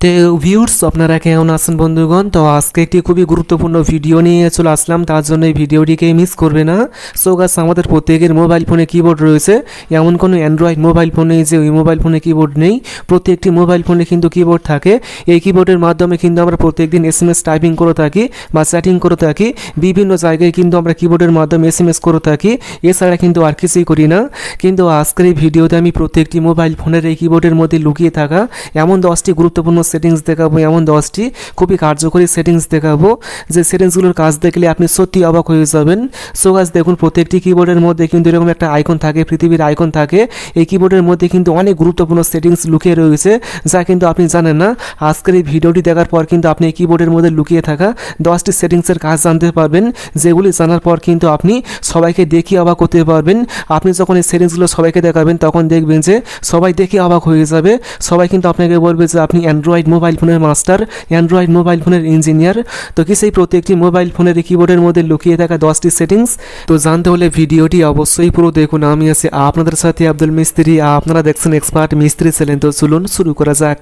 তো ভিউয়ার্স আপনারা কেমন আছেন বন্ধুগণ। তো আজকে একটি খুবই গুরুত্বপূর্ণ ভিডিও নিয়ে চলে আসলাম, তার জন্য এই ভিডিওটিকে মিস করবে না। সো গাইস, আমাদের প্রত্যেকের মোবাইল ফোনে কিবোর্ড রয়েছে, এমন কোনো অ্যান্ড্রয়েড মোবাইল ফোনে যে ওই মোবাইল ফোনে কিবোর্ড নেই। প্রত্যেকটি মোবাইল ফোনে কিন্তু কিবোর্ড থাকে। এই কিবোর্ডের মাধ্যমে কিন্তু আমরা প্রত্যেকদিন এসএমএস টাইপিং করে থাকি বা চ্যাটিং করে থাকি, বিভিন্ন জায়গায় কিন্তু আমরা কিবোর্ডের মাধ্যমে এসএমএস করে থাকি, এছাড়া কিন্তু আর কিছুই করি না। কিন্তু আজকের এই ভিডিওতে আমি প্রত্যেকটি মোবাইল ফোনের এই কিবোর্ডের মধ্যে লুকিয়ে থাকা এমন 10টি গুরুত্বপূর্ণ সেটিংস দেখাবো, এমন 10টি খুবই কার্যকরী সেটিংস দেখাবো যে সেটিংসগুলোর কাজ দেখলে আপনি সত্যি অবাক হয়ে যাবেন। সো গাইস, দেখুন প্রত্যেকটি কিবোর্ডের মধ্যে কিন্তু এরকম একটা আইকন থাকে, পৃথিবীর আইকন থাকে। এই কিবোর্ডের মধ্যে কিন্তু অনেক গুরুত্বপূর্ণ সেটিংস লুকিয়ে রয়েছে, যা কিন্তু আপনি জানেন না। আজকের এই ভিডিওটি দেখার পর কিন্তু আপনি এই কিবোর্ডের মধ্যে লুকিয়ে থাকা 10টি সেটিংসের কাজ জানতে পারবেন, যেগুলি জানার পর কিন্তু আপনি সবাইকে দেখিয়ে অবাক করতে পারবেন। আপনি যখন এই সেটিংসগুলো সবাইকে দেখাবেন তখন দেখবেন যে সবাই দেখে অবাক হয়ে যাবে। সবাই কিন্তু আপনাকে বলবে যে আপনি অ্যান্ড্রয়েড মোবাইল ফোনের মাস্টার, অ্যান্ড্রয়েড মোবাইল ফোনের ইঞ্জিনিয়ার। তো কি সেই প্রত্যেকটি মোবাইল ফোনের কিবোর্ডের মধ্যে লুকিয়ে থাকা 10টি সেটিংস তো জানতে হলে ভিডিওটি অবশ্যই পুরো দেখুন। আমি আছি আপনাদের সাথে আব্দুল মিস্ত্রি, আপনারা দেখছেন এক্সপার্ট মিস্ত্রি চ্যানেল। তো চলুন শুরু করা যাক।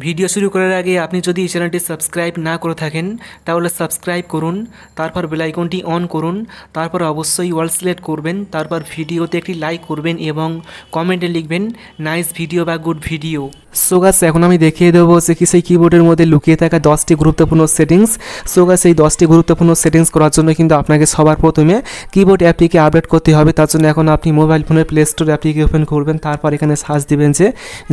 ভিডিও শুরু করার আগে আপনি যদি এই চ্যানেলটি সাবস্ক্রাইব না করে থাকেন তাহলে সাবস্ক্রাইব করুন, তারপর বেল আইকনটি অন করুন, তারপর অবশ্যই অল সিলেক্ট করবেন, তারপর ভিডিওতে একটি লাইক করবেন এবং কমেন্টে লিখবেন নাইস ভিডিও বা গুড ভিডিও। সো গাইস, এখন আমি দেখিয়ে দেবো যে কি সেই কিবোর্ডের মধ্যে লুকিয়ে থাকা 10টি গুরুত্বপূর্ণ সেটিংস। সো গাইস, এই 10টি গুরুত্বপূর্ণ সেটিংস করার জন্য কিন্তু আপনাকে সবার প্রথমে কিবোর্ড অ্যাপটিকে আপডেট করতে হবে। তার জন্য এখন আপনি মোবাইল ফোনের প্লে স্টোর অ্যাপটিকে ওপেন করবেন, তারপর এখানে সার্চ দিবেন যে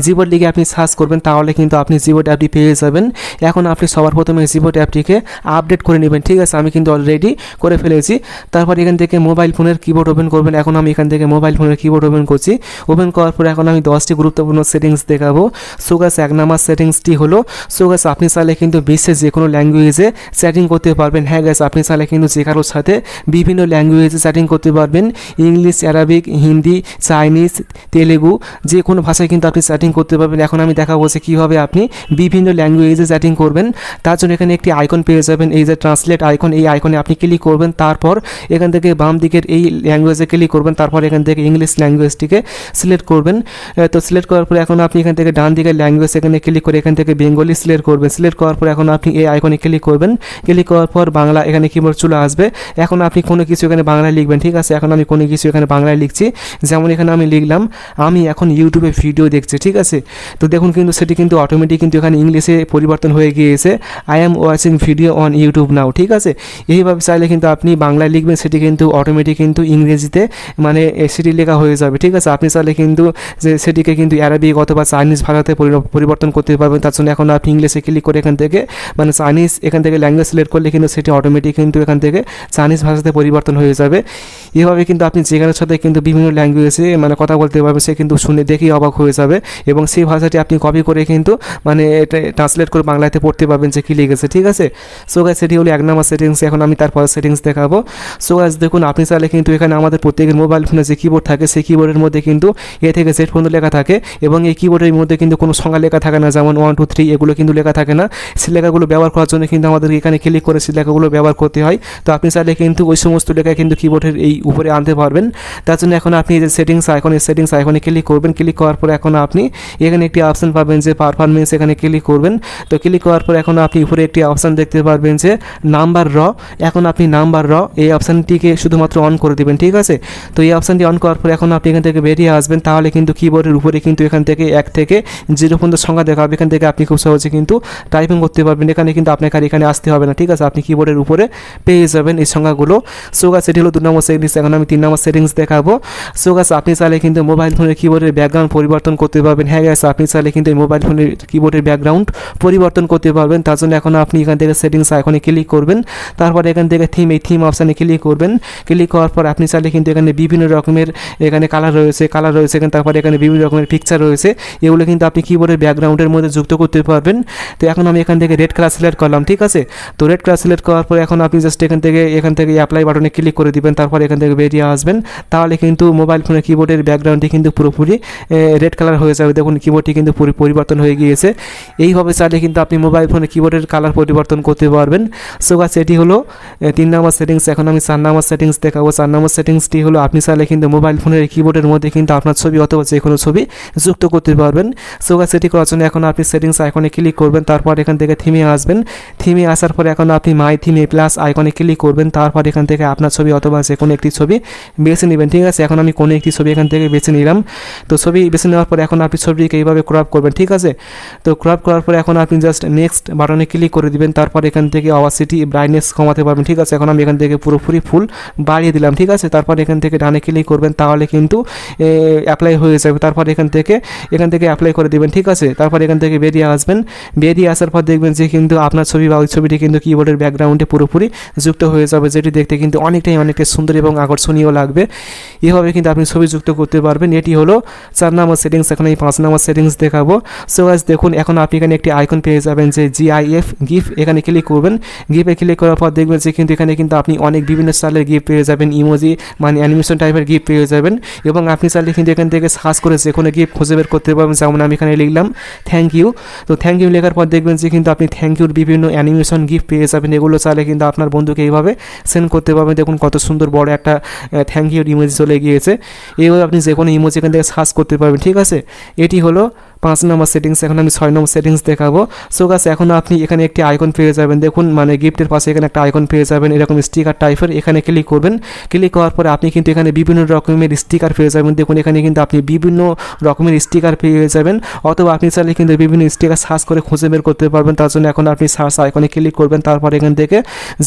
জিবোর্ড লিখে আপনি সার্চ করবেন, তাহলে কিন্তু আপনি জিবোর্ড অ্যাপটি পেয়ে যাবেন। এখন আপনি সবার প্রথমে জিবোর্ড অ্যাপটিকে আপডেট করে নেবেন, ঠিক আছে? আমি কিন্তু অলরেডি করে ফেলেছি। তারপর এখান থেকে মোবাইল ফোনের কিবোর্ড ওপেন করবেন। এখন আমি এখান থেকে মোবাইল ফোনের কিবোর্ড ওপেন করছি। ওপেন করার পরে এখন আমি 10টি গুরুত্বপূর্ণ সেটিংস দেখাবো। সো গাইস, 1 নম্বর সেটিংসটি হলো, সো গাইস আপনি চাইলে কিন্তু বিশ্বের যে কোনো ল্যাঙ্গুয়েজে চ্যাটিং করতে পারবেন। হ্যাঁ গাইস, আপনি চাইলে কিন্তু যে কারোর সাথে বিভিন্ন ল্যাঙ্গুয়েজে চ্যাটিং করতে পারবেন। English, Arabic, Hindi, Chinese, Telugu, যে কোনো ভাষায় কিন্তু আপনি চ্যাটিং করতে পারবেন। এখন আমি দেখাবো যে কীভাবে আপনি বিভিন্ন ল্যাঙ্গুয়েজে চ্যাটিং করবেন। তার জন্য এখানে একটি আইকন পেয়ে যাবেন, এই যে ট্রান্সলেট আইকন, এই আইকনে আপনি ক্লিক করবেন। তারপর এখান থেকে বাম দিকের এই ল্যাঙ্গুয়েজে ক্লিক করবেন, তারপর এখান থেকে ইংলিশ ল্যাঙ্গুয়েজটিকে সিলেক্ট করবেন। তো সিলেক্ট করার পরে এখন আপনি এখান থেকে ডান দিকের ল্যাঙ্গুয়েজ এখানে ক্লিক করে এখান থেকে বেঙ্গলি সিলেক্ট করবেন। সিলেক্ট করার পর এখন আপনি এই আইকনে ক্লিক করবেন। ক্লিক করার পর বাংলা এখানে কিবোর্ড চলে আসবে। এখন আপনি কোনো কিছু এখানে বাংলায় লিখবেন, ঠিক আছে? এখন আমি কোনো কিছু এখানে বাংলায় লিখছি, যেমন এখানে আমি লিখলাম আমি এখন ইউটিউবে ভিডিও দেখছি, ঠিক আছে? তো দেখুন কিন্তু সেটি কিন্তু অটোমেটিক কিন্তু এখানে ইংলিশে পরিবর্তন হয়ে গিয়েছে, I am watching video on YouTube now, ঠিক আছে? এইভাবে চাইলে কিন্তু আপনি বাংলায় লিখবেন, সেটি কিন্তু অটোমেটিক কিন্তু ইংরেজিতে মানে সেটি লেখা হয়ে যাবে, ঠিক আছে? আপনি চাইলে কিন্তু যে সেটিকে কিন্তু অ্যারাবিক অথবা চাইনিজ ভাষাতে পরিবর্তন করতে পারবেন। তার জন্য এখন আপনি ইংলিশে ক্লিক করে এখান থেকে মানে চাইনিজ এখান থেকে ল্যাঙ্গুয়েজ সিলেক্ট করলে কিন্তু সেটি অটোমেটিক কিন্তু এখান থেকে চাইনিজ ভাষাতে পরিবর্তন হয়ে যাবে। এভাবে কিন্তু আপনি যে কারোর সাথে কিন্তু বিভিন্ন ল্যাঙ্গুয়েজে মানে কথা বলতে পারবেন, সে কিন্তু শুনে দেখেই অবাক হয়ে যাবে এবং সেই ভাষাটি আপনি কপি করে কিন্তু মানে এটা ট্রান্সলেট করে বাংলাতে পড়তে পারবেন যে কী লিখেছে, ঠিক আছে? সো গাইস, সেটি হলো 1 নম্বর সেটিংস। এখন আমি তারপর সেটিংস দেখাবো। সো গাইস, দেখুন আপনি চাইলে কিন্তু এখানে আমাদের প্রত্যেকের মোবাইল ফোনে যে কিবোর্ড থাকে সেই কিবোর্ডের মধ্যে কিন্তু এ থেকে জেড পর্যন্ত লেখা থাকে এবং এই কিবোর্ডের মধ্যে কিন্তু কোনো সংখ্যা লেখা থাকে না, যেমন 1 2 3 এগুলো কিন্তু লেখা থাকে না। সেই লেখাগুলো ব্যবহার করার জন্য কিন্তু আমাদের এখানে ক্লিক করে সেই লেখাগুলো ব্যবহার করতে হয়। তো আপনি চাইলে কিন্তু ওই সমস্ত লেখা কিন্তু কিবোর্ডের এই উপরে আনতে পারবেন। তার জন্য এখন আপনি এই যে সেটিংস আইকন, এই সেটিংস আইকনে ক্লিক করবেন। ক্লিক করার পরে এখন আপনি এখানে একটি অপশন পাবেন যে পারফরমেন্স, এখানে ক্লিক করবেন। তো ক্লিক করার পর এখন আপনি উপরে একটি অপশান দেখতে পারবেন যে নাম্বার র। এখন আপনি নাম্বার র এই অপশানটিকে শুধুমাত্র অন করে দেবেন, ঠিক আছে? তো এই অপশানটি অন করার পর এখন আপনি এখান থেকে বেরিয়ে আসবেন, তাহলে কিন্তু কিবোর্ডের উপরে কিন্তু এখান থেকে 1 থেকে 0 পর্যন্ত সংখ্যা দেখা হবে। এখান থেকে আপনি খুব সহজে কিন্তু টাইপিং করতে পারবেন। এখানে কিন্তু আপনাকে আর এখানে আসতে হবে না, ঠিক আছে? আপনি কিবোর্ডের উপরে পেয়ে যাবেন এই সংখ্যাগুলো। সো গাইস, এটি হলো 2 নম্বর সেটিংস। এখন আমি 3 নম্বর সেটিংস দেখাবো। সো গাইস, আপনি চাইলে কিন্তু মোবাইল ফোনের কিবোর্ডের ব্যাকগ্রাউন্ড পরিবর্তন করতে পারবেন। হ্যাঁ গাইস, আপনি চাইলে কিন্তু এই মোবাইল ফোনের কিবোর্ডের ব্যাকগ্রাউন্ড পরিবর্তন করতে পারবেন। তার জন্য এখন আপনি এখান থেকে সেটিংস আইকনে ক্লিক করবেন, তারপর এখান থেকে থিম, এই থিম অপশানে ক্লিক করবেন। ক্লিক করার পর আপনি চাইলে কিন্তু এখানে বিভিন্ন রকমের এখানে কালার রয়েছে এখানে, তারপরে এখানে বিভিন্ন রকমের পিকচার রয়েছে, এগুলো কিন্তু আপনি কিবোর্ডের ব্যাকগ্রাউন্ডের মধ্যে যুক্ত করতে পারবেন। তো এখন আমি এখান থেকে রেড কালার সিলেক্ট করলাম, ঠিক আছে? তো রেড কালার সিলেক্ট করার পরে এখন আপনি জাস্ট এখান থেকে অ্যাপ্লাই বাটনে ক্লিক করে দিবেন, তারপর এখান থেকে বেরিয়ে আসবেন। তাহলে কিন্তু মোবাইল ফোনের কিবোর্ডের ব্যাকগ্রাউন্ডটি কিন্তু পুরোপুরি রেড কালার হয়ে যাবে। দেখুন কিবোর্ডটি কিন্তু পরিবর্তন হয়ে গিয়েছে। রয়েছে। এইভাবে চাইলে কিন্তু আপনি মোবাইল ফোনে কিবোর্ডের কালার পরিবর্তন করতে পারবেন। সো গাইস এটি হলো 3 নম্বর সেটিংস। এখন আমি 4 নম্বর সেটিংস দেখাবো। 4 নম্বর সেটিংসটি হলো আপনি চাইলে কিন্তু মোবাইল ফোনের কিবোর্ডের মধ্যে কিন্তু আপনার ছবি অথবা যে কোনো ছবি যুক্ত করতে পারবেন। সো গাইস এটি করার জন্য এখন আপনি সেটিংস আইকনে ক্লিক করবেন, তারপর এখান থেকে থিমে আসবেন। থিমে আসার পরে এখন আপনি মাই থিমে প্লাস আইকনে ক্লিক করবেন, তারপর এখান থেকে আপনার ছবি অথবা যে কোনো একটি ছবি বেছে নেবেন। ঠিক আছে, এখন আমি কোনো একটি ছবি এখান থেকে বেছে নিলাম। তো ছবি বেছে নেওয়ার পরে এখন আপনি ছবিটিকে এইভাবে ক্রপ করবেন। ঠিক আছে, তো ক্রপ করার পরে এখন আপনি জাস্ট নেক্সট বাটনে ক্লিক করে দিবেন, তারপর এখান থেকে অপাসিটি ব্রাইটনেস কমাতে পারবেন। ঠিক আছে, এখন আমি এখান থেকে পুরোপুরি ফুল বাড়িয়ে দিলাম। ঠিক আছে, তারপর এখান থেকে ডানে ক্লিক করবেন, তাহলে কিন্তু অ্যাপ্লাই হয়ে যাবে। তারপর এখান থেকে অ্যাপ্লাই করে দেবেন। ঠিক আছে, তারপর এখান থেকে বেরিয়ে আসবেন। বেরিয়ে আসার পর দেখবেন যে কিন্তু আপনার ছবি বা ওই ছবিটি কিন্তু কিবোর্ডের ব্যাকগ্রাউন্ডে পুরোপুরি যুক্ত হয়ে যাবে, যেটি দেখতে কিন্তু অনেকটাই সুন্দর এবং আকর্ষণীয় লাগবে। এভাবে কিন্তু আপনি ছবি যুক্ত করতে পারবেন। এটি হলো 4 নম্বর সেটিংস। এখন এই 5 নম্বর সেটিংস দেখাবো। সো গাইস দেখুন, এখন আপনি এখানে একটি আইকন পেয়ে যাবেন যে GIF গিফ। এখানে ক্লিক করবেন। গিফে ক্লিক করার পর দেখবেন যে কিন্তু এখানে কিন্তু আপনি অনেক বিভিন্ন স্টাইলের গিফট পেয়ে যাবেন, ইমোজি মানে অ্যানিমেশন টাইপের গিফট পেয়ে যাবেন। এবং আপনি চাইলে কিন্তু এখান থেকে সার্চ করে যে কোনো গিফট খুঁজে বের করতে পারবেন। যেমন আমি এখানে লিখলাম থ্যাংক ইউ। তো থ্যাংক ইউ লেখার পর দেখবেন যে কিন্তু আপনি থ্যাংক ইউর বিভিন্ন অ্যানিমেশন গিফট পেয়ে যাবেন। এগুলো চাইলে কিন্তু আপনার বন্ধুকে এইভাবে সেন্ড করতে পারবেন। দেখুন কত সুন্দর বড় একটা থ্যাংক ইউর ইমোজি চলে গিয়েছে। এইভাবে আপনি যে কোনো ইমোজি এখান থেকে সার্চ করতে পারবেন। ঠিক আছে, এটি হলো 5 নম্বর সেটিংস। এখন আমি 6 নম্বর সেটিংস দেখাবো। সো গাইস এখন আপনি এখানে একটি আইকন পেয়ে যাবেন। দেখুন মানে গিফটের পাশে এখানে একটা আইকন পেয়ে যাবেন, এরকম স্টিকার টাইপের। এখানে ক্লিক করবেন। ক্লিক করার পরে আপনি কিন্তু এখানে বিভিন্ন রকমের স্টিকার পেয়ে যাবেন। দেখুন এখানে কিন্তু আপনি বিভিন্ন রকমের স্টিকার পেয়ে যাবেন, অথবা আপনি চাইলে কিন্তু বিভিন্ন স্টিকার সার্চ করে খুঁজে বের করতে পারবেন। তার জন্য এখন আপনি সার্চ আইকনে ক্লিক করবেন, তারপর এখান থেকে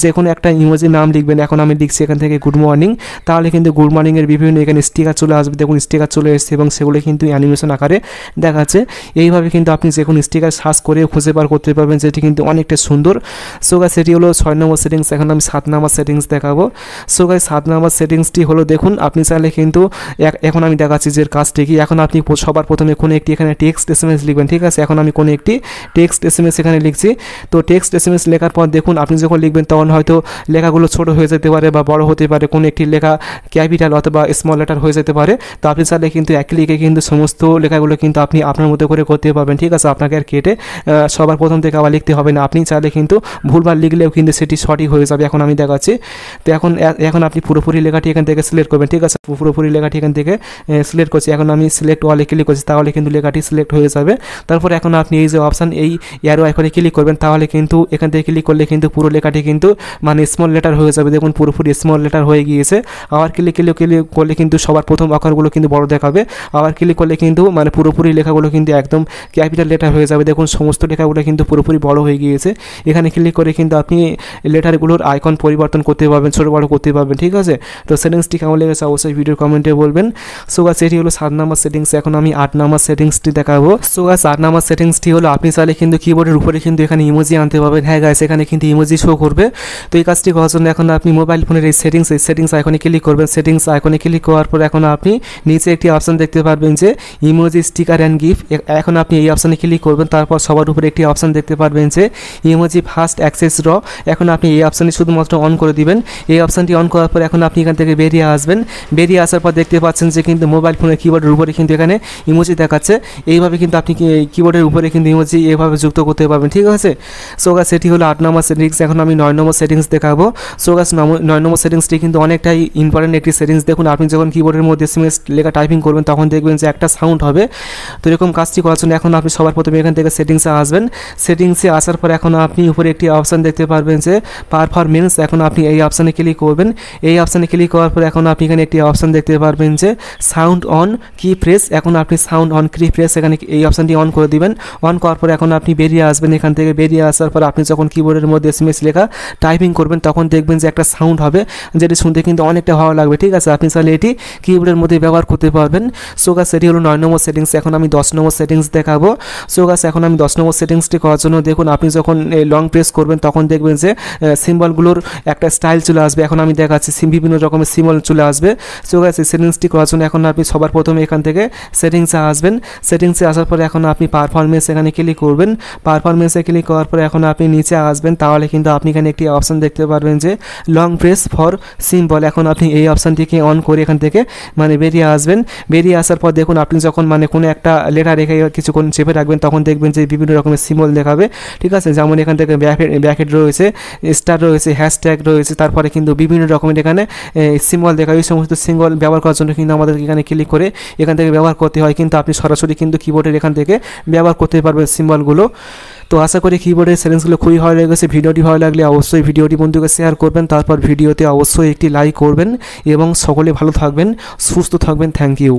যে কোনো একটা ইমোজি নাম লিখবেন। এখন আমি লিখছি এখান থেকে গুড মর্নিং, তাহলে কিন্তু গুড মর্নিংয়ের বিভিন্ন এখানে স্টিকার চলে আসবে। দেখুন স্টিকার চলে এসেছে এবং সেগুলো কিন্তু অ্যানিমেশন আকারে দেখাচ্ছে। এইভাবে কিন্তু আপনি যে কোনো স্টিকার সার্চ করে খুঁজে বার করতে পারবেন, যেটি কিন্তু অনেকটা সুন্দর। সো গাইস এটি হলো 6 নম্বর সেটিংস। এখন আমি 7 নম্বর সেটিংস দেখাবো। সো গাইস 7 নম্বর সেটিংসটি হলো দেখুন আপনি চাইলে কিন্তু এখন আমি দেখাচ্ছি যে কাজটি কি। এখন আপনি সবার প্রথমে কোনো একটি এখানে টেক্সট SMS লিখবেন। ঠিক আছে, এখন আমি কোনো একটি টেক্সট SMS এখানে লিখছি। তো টেক্সট SMS লেখার পর দেখুন আপনি যখন লিখবেন তখন হয়তো লেখাগুলো ছোট হয়ে যেতে পারে বা বড় হতে পারে, কোনো একটি লেখা ক্যাপিটাল অথবা স্মল লেটার হয়ে যেতে পারে। তো আপনি চাইলে কিন্তু এক ক্লিকে কিন্তু সমস্ত লেখাগুলো কিন্তু আপনি আপনার মতো করে করতে পারবেন। ঠিক আছে, আপনাকে আর কেটে সবার প্রথম থেকে আবার লিখতে হবে না। আপনি চাইলে কিন্তু ভুলভাল লিখলেও কিন্তু সেটি সঠিক হয়ে যাবে। এখন আমি দেখাচ্ছি। তো এখন আপনি পুরোপুরি লেখাটি এখান থেকে সিলেক্ট করবেন। ঠিক আছে, পুরোপুরি লেখাটি এখান থেকে সিলেক্ট করছি। এখন আমি সিলেক্ট ওয়ালে ক্লিক করছি, তাহলে কিন্তু লেখাটি সিলেক্ট হয়ে যাবে। তারপরে এখন আপনি এই যে অপশান এই অ্যারো আইকনে ক্লিক করবেন, তাহলে কিন্তু এখান থেকে ক্লিক করলে কিন্তু পুরো লেখাটি কিন্তু মানে স্মল লেটার হয়ে যাবে। দেখুন পুরোপুরি স্মল লেটার হয়ে গিয়েছে। আবার ক্লিক করলে কিন্তু সবার প্রথম অক্ষরগুলো কিন্তু বড় দেখাবে। আবার ক্লিক করলে কিন্তু মানে পুরোপুরি লেখাগুলো কিন্তু একদম ক্যাপিটাল লেটার হয়ে যাবে। দেখুন সমস্ত লেখাগুলো কিন্তু পুরোপুরি বড় হয়ে গিয়েছে। এখানে ক্লিক করে কিন্তু আপনি লেটারগুলোর আইকন পরিবর্তন করতে পারবেন, ছোটো বড় করতে পারবেন। ঠিক আছে, তো সেটিংসটি কেমন লেগেছে অবশ্যই ভিডিওর কমেন্টে বলবেন। সো গাইস এটি হলো 7 নম্বর সেটিংস। এখন আমি 8 নম্বর সেটিংসটি দেখাবো। সো গাইস 8 নম্বর সেটিংসটি হলো আপনি চাইলে কিন্তু কিবোর্ডের উপরে কিন্তু এখানে ইমোজি আনতে পারবেন। হ্যাঁ গাইস, এখানে কিন্তু ইমোজি শো করবে। তো এই কাজটি করার জন্য এখন আপনি মোবাইল ফোনের এই সেটিংস আইকনে ক্লিক করবেন। সেটিংস আইকনে ক্লিক করার পর এখন আপনি নিচে একটি অপশন দেখতে পারবেন যে ইমোজি স্টিকার অ্যান্ড গিফট। এখন আপনি এই অপশানে ক্লিক করবেন, তারপর সবার উপরে একটি অপশান দেখতে পারবেন যে ইমোজি ফাস্ট অ্যাক্সেস র। এখন আপনি এই অপশানটি শুধুমাত্র অন করে দিবেন। এই অপশানটি অন করার পর এখন আপনি এখান থেকে বেরিয়ে আসবেন। বেরিয়ে আসার পর দেখতে পাচ্ছেন যে কিন্তু মোবাইল ফোনের কিবোর্ডের উপরে কিন্তু এখানে ইমোজি দেখাচ্ছে। এইভাবে কিন্তু আপনি কিবোর্ডের উপরে কিন্তু ইমোজি এভাবে যুক্ত করতে পারবেন। ঠিক আছে, সো গাইস সেটি হলো 8 নম্বর সেটিংস। এখন আমি 9 নম্বর সেটিংস দেখাবো। সো গাইস 9 নম্বর সেটিংসটি কিন্তু অনেকটাই ইম্পর্টেন্ট একটি সেটিংস। দেখুন আপনি যখন কিবোর্ডের মধ্যে SMS লেখা টাইপিং করবেন তখন দেখবেন যে একটা সাউন্ড হবে। তো এরকম কাজটি করার জন্য এখন আপনি সবার প্রথমে এখান থেকে সেটিংসে আসবেন। সেটিংসে আসার পর এখন আপনি উপরে একটি অপশান দেখতে পারবেন যে পারফরমেন্স। এখন আপনি এই অপশানে ক্লিক করবেন। এই অপশানে ক্লিক করার পর এখন আপনি এখানে একটি অপশান দেখতে পারবেন যে সাউন্ড অন কি প্রেস। এখন আপনি সাউন্ড অন কি প্রেস এখানে এই অপশানটি অন করে দিবেন। অন করার পর এখন আপনি বেরিয়ে আসবেন। এখান থেকে বেরিয়ে আসার পর আপনি যখন কিবোর্ডের মধ্যে SMS লেখা টাইপিং করবেন তখন দেখবেন যে একটা সাউন্ড হবে, যেটি শুনতে কিন্তু অনেকটা ভালো লাগবে। ঠিক আছে, আপনি চাইলে এটি কিবোর্ডের মধ্যে ব্যবহার করতে পারবেন। সো গাইস সেটি হলো 9 নম্বর সেটিংস। এখন আমি 10 নম্বর সেটিংস দেখাবো। সো গাইস এখন আমি 10 নম্বর সেটিংসটি করার জন্য দেখুন আপনি যখন লং প্রেস করবেন তখন দেখবেন যে সিম্বলগুলোর একটা স্টাইল চলে আসবে। এখন আমি দেখাচ্ছি বিভিন্ন রকমের সিম্বল চলে আসবে। সো গাইস এই সেটিংসটি করার জন্য এখন আপনি সবার প্রথমে এখান থেকে সেটিংসে আসবেন। সেটিংসে আসার পরে এখন আপনি পারফরমেন্স এখানে ক্লিক করবেন। পারফরমেন্সে ক্লিক করার পরে এখন আপনি নিচে আসবেন, তাহলে কিন্তু আপনি এখানে একটি অপশান দেখতে পারবেন যে লং প্রেস ফর সিম্বল। এখন আপনি এই অপশানটিকে অন করে এখান থেকে মানে বেরিয়ে আসবেন। বেরিয়ে আসার পর দেখুন আপনি যখন মানে কোনো একটা লেটার রেখে কিছুক্ষণ চেপে রাখবেন, তখন দেখবেন যে বিভিন্ন রকমের সিম্বল দেখাবে। ঠিক আছে, যেমন এখান থেকে ব্যাকেট রয়েছে, স্টার রয়েছে, হ্যাশট্যাগ রয়েছে, তারপরে কিন্তু বিভিন্ন রকমের এখানে সিম্বল দেখাবে। এই সমস্ত সিম্বল ব্যবহার করার জন্য কিন্তু আমাদের এখানে ক্লিক করে এখান থেকে ব্যবহার করতে হয়, কিন্তু আপনি সরাসরি কিন্তু কিবোর্ডের এখান থেকে ব্যবহার করতে পারবেন সিম্বলগুলো। তো আশা করি কিবোর্ডের সেটিংসগুলো খুবই ভালো লেগেছে। ভিডিওটি ভালো লাগলে অবশ্যই ভিডিওটি বন্ধুকে শেয়ার করবেন, তারপর ভিডিওতে অবশ্যই একটি লাইক করবেন এবং সকলে ভালো থাকবেন, সুস্থ থাকবেন। Thank you.